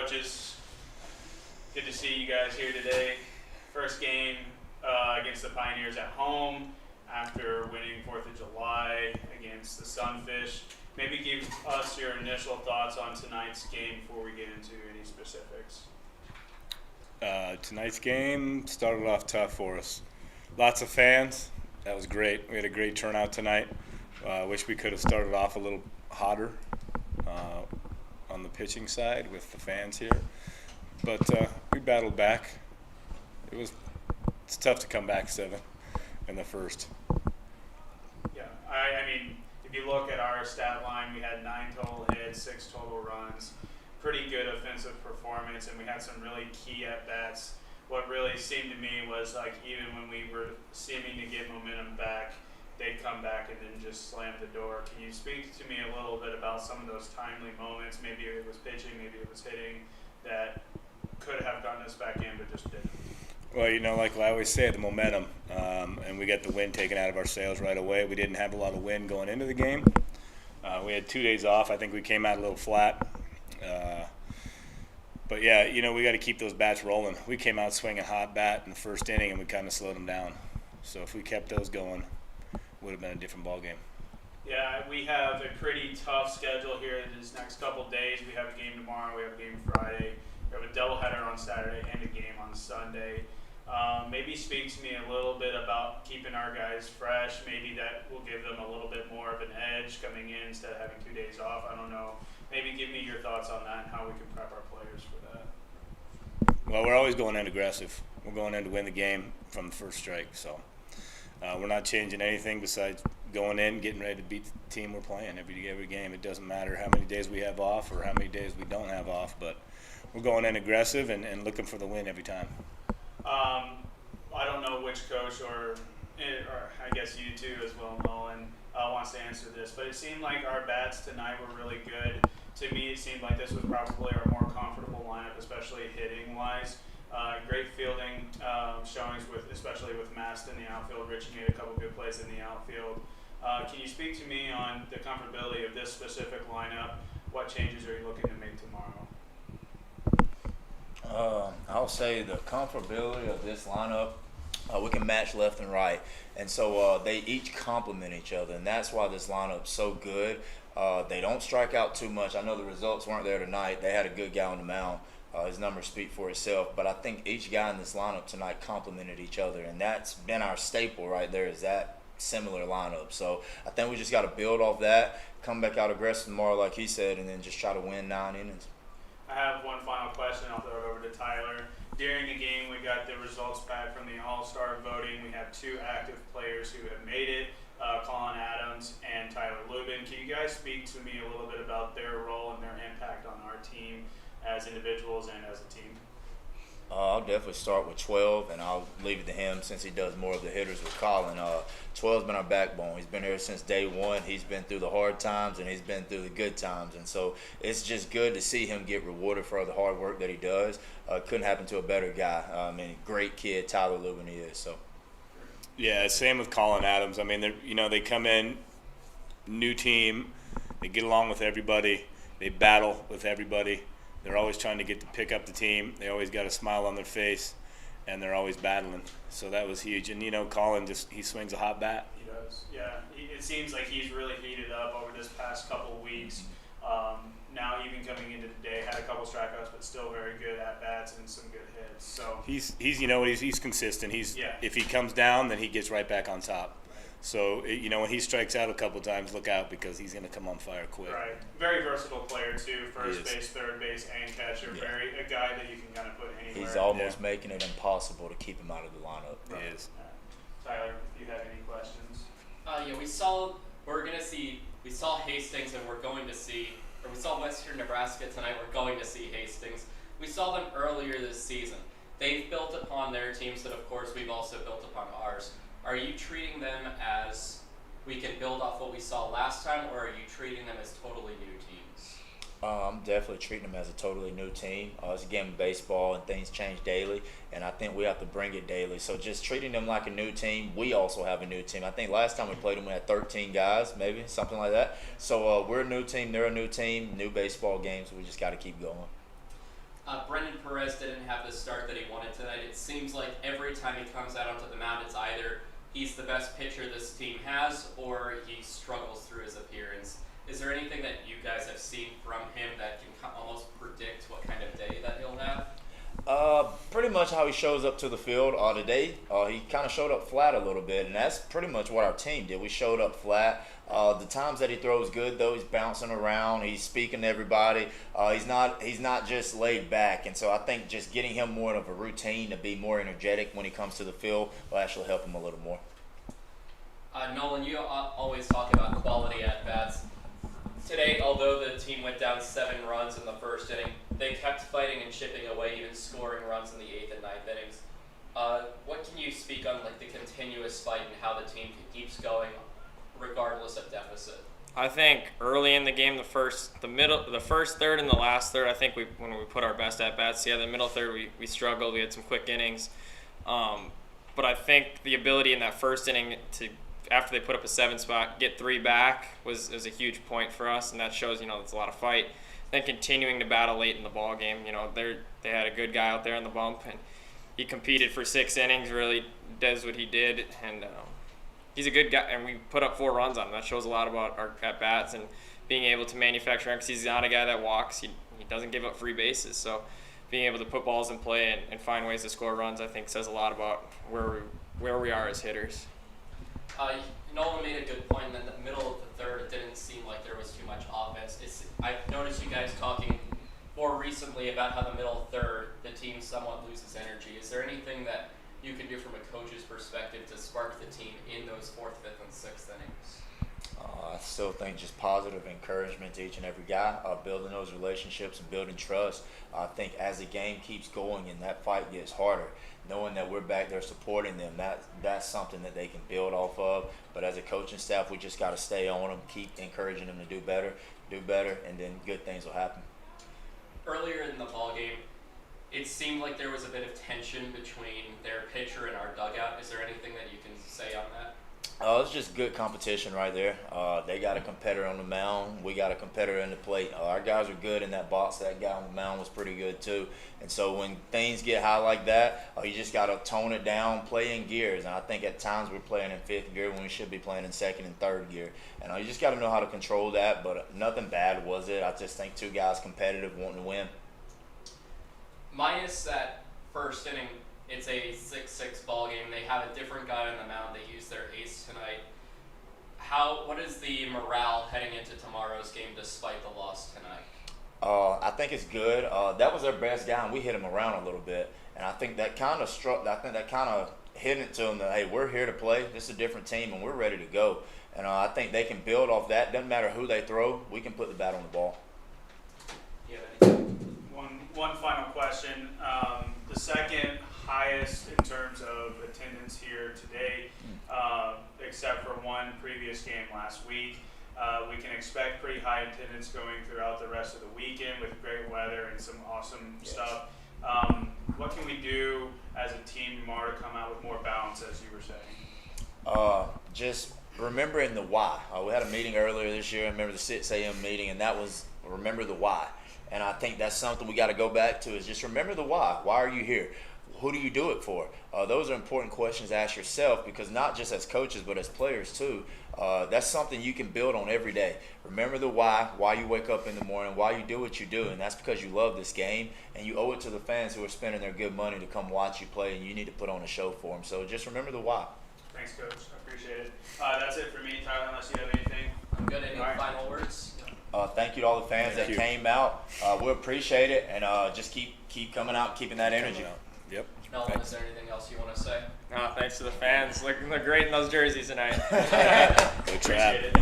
coaches. Good to see you guys here today. First game against the Pioneers at home after winning 4th of July against the Sunfish. Maybe give us your initial thoughts on tonight's game before we get into any specifics. Tonight's game started off tough for us. Lots of fans. That was great. We had a great turnout tonight. Wish we could have started off a little hotter on the pitching side with the fans here. But we battled back. It's tough to come back 7 in the first. Yeah, I mean, if you look at our stat line, we had 9 total hits, 6 total runs. Pretty good offensive performance, and we had some really key at-bats. What really seemed to me was like even when we were seeming to get momentum back, they'd come back and then just slam the door. Can you speak to me a little bit about some of those timely moments? Maybe it was pitching, maybe it was hitting, that could have gotten us back in but just didn't. Well, like I always say, the momentum, and we got the wind taken out of our sails right away. We didn't have a lot of wind going into the game. We had 2 days off. I think we came out a little flat. But yeah, we got to keep those bats rolling. We came out swinging hot bat in the first inning, and we kind of slowed them down. So if we kept those going, it would have been a different ball game. Yeah, we have a pretty tough schedule here these next couple days. We have a game tomorrow. We have a game Friday. We have a doubleheader on Saturday and a game on Sunday. Maybe speak to me a little bit about keeping our guys fresh. Maybe that will give them a little bit more of an edge coming in instead of having 2 days off. I don't know. Maybe give me your thoughts on that and how we can prep our players for that. Well, we're always going in aggressive. We're going in to win the game from the first strike. So we're not changing anything besides going in, getting ready to beat the team we're playing every game. It doesn't matter how many days we have off or how many days we don't have off, but we're going in aggressive and looking for the win every time. I don't know which coach or I guess you too as well, Nolan, wants to answer this, but it seemed like our bats tonight were really good. To me, it seemed like this was probably our more comfortable lineup, especially hitting-wise. Great fielding showings, especially with Mast in the outfield. Richie made a couple good plays in the outfield. Can you speak to me on the comfortability of this specific lineup? What changes are you looking to make tomorrow? I'll say the comfortability of this lineup, we can match left and right. And so they each complement each other, and that's why this lineup's so good. They don't strike out too much. I know the results weren't there tonight. They had a good guy on the mound. His numbers speak for itself. But I think each guy in this lineup tonight complemented each other, and that's been our staple right there, is that similar lineup. So I think we just got to build off that, come back out aggressive tomorrow like he said, and then just try to win 9 innings. I have one final question. I'll throw it over to Tyler. During the game, we got the results back from the All-Star voting. We have 2 active players who have made it, Colin Adams and Tyler Lubin. Can you guys speak to me a little bit about their role and their impact on our team as individuals and as a team? I'll definitely start with 12, and I'll leave it to him since he does more of the hitters with Colin. 12's been our backbone. He's been here since day one. He's been through the hard times, and he's been through the good times. And so it's just good to see him get rewarded for the hard work that he does. Couldn't happen to a better guy. Great kid, Tyler Lubin, he is. So. Yeah, same with Colin Adams. I mean, they come in, new team, they get along with everybody, they battle with everybody. They're always trying to pick up the team. They always got a smile on their face, and they're always battling. So that was huge. And Colin he swings a hot bat. He does. Yeah, it seems like he's really heated up over this past couple weeks. Now even coming into today, had a couple strikeouts, but still very good at bats and some good hits. So he's consistent. If he comes down, then he gets right back on top. So, when he strikes out a couple times, look out because he's going to come on fire quick. Right. Very versatile player, too. First base, third base, and catcher. Yeah. A guy that you can kind of put anywhere. He's almost making it impossible to keep him out of the lineup. Right. He is. Tyler, if you have any questions. We saw Hastings and we saw Western Nebraska tonight. We're going to see Hastings. We saw them earlier this season. They've built upon their teams, and of course we've also built upon ours. Are you treating them as we can build off what we saw last time, or are you treating them as totally new teams? I'm definitely treating them as a totally new team. It's a game of baseball, and things change daily, and I think we have to bring it daily. So just treating them like a new team. We also have a new team. I think last time we played them, we had 13 guys, maybe, something like that. So we're a new team. They're a new team. New baseball games. We just got to keep going. Brendan Perez didn't have the start that he wanted tonight. It seems like every time he comes out onto the mound, it's either he's the best pitcher this team has or he struggles through his appearance. Is there anything that you guys have seen from him that can almost predict what kind of day that he'll have? Pretty much how he shows up to the field. Today, he kind of showed up flat a little bit, and that's pretty much what our team did. We showed up flat. The times that he throws good, though, he's bouncing around. He's speaking to everybody. He's not just laid back, and so I think just getting him more of a routine to be more energetic when he comes to the field will actually help him a little more. Nolan, you always talk about quality at bats. Today, although the team went down 7 runs in the first inning, they kept fighting and chipping away, even scoring runs in the 8th and 9th innings. What can you speak on like the continuous fight and how the team keeps going regardless of deficit? I think early in the game, the first third and the last third, I think when we put our best at bats together, the middle third we struggled. We had some quick innings, but I think the ability in that first inning to, after they put up a 7 spot, get 3 back was a huge point for us, and that shows it's a lot of fight. Then continuing to battle late in the ball game, they had a good guy out there on the bump, and he competed for 6 innings. Really does what he did, and he's a good guy. And we put up 4 runs on him. That shows a lot about our at bats and being able to manufacture. Because he's not a guy that walks. He doesn't give up free bases. So being able to put balls in play and find ways to score runs, I think says a lot about where we are as hitters. Nolan made a good point. In the middle of the third, it didn't seem like there was too much offense. I've noticed you guys talking more recently about how the middle third, the team somewhat loses energy. Is there anything that you can do from a coach's perspective to spark the team in those 4th, 5th, and 6th innings? I still think just positive encouragement to each and every guy, building those relationships and building trust. I think as the game keeps going and that fight gets harder, knowing that we're back there supporting them, that's something that they can build off of. But as a coaching staff, we just got to stay on them, keep encouraging them to do better, and then good things will happen. Earlier in the ball game, it seemed like there was a bit of tension between their pitcher and our dugout. Is there anything that you can say on that? It's just good competition right there. They got a competitor on the mound. We got a competitor in the plate. Our guys are good in that box. That guy on the mound was pretty good too. And so when things get high like that, you just got to tone it down, play in gears. And I think at times we're playing in 5th gear when we should be playing in 2nd and 3rd gear. And you just got to know how to control that. But nothing bad was it. I just think 2 guys competitive, wanting to win. Minus that first inning, it's a 6-6 ball game. They have a different guy on the mound. They use their ace tonight. What is the morale heading into tomorrow's game despite the loss tonight? I think it's good. That was our best guy, and we hit him around a little bit. And I think that kind of hit it to them that, hey, we're here to play. This is a different team, and we're ready to go. And I think they can build off that. Doesn't matter who they throw. We can put the bat on the ball. You have anything? One final question. The second highest in terms of attendance here today, except for one previous game last week. We can expect pretty high attendance going throughout the rest of the weekend with great weather and some awesome stuff. What can we do as a team tomorrow to come out with more balance, as you were saying? Just remembering the why. We had a meeting earlier this year. I remember the 6 a.m. meeting, and that was remember the why. And I think that's something we got to go back to is just remember the why. Why are you here? Who do you do it for? Those are important questions to ask yourself because not just as coaches but as players too. That's something you can build on every day. Remember the why you wake up in the morning, why you do what you do, and that's because you love this game and you owe it to the fans who are spending their good money to come watch you play, and you need to put on a show for them. So just remember the why. Thanks, Coach. I appreciate it. That's it for me, Tyler, unless you have anything. I'm good. Any final words? Thank you to all the fans that came out. We appreciate it, and just keep coming out, keeping that energy. Yep. Nolan, is there anything else you want to say? Thanks to the fans. Looking great in those jerseys tonight. Good Appreciate it.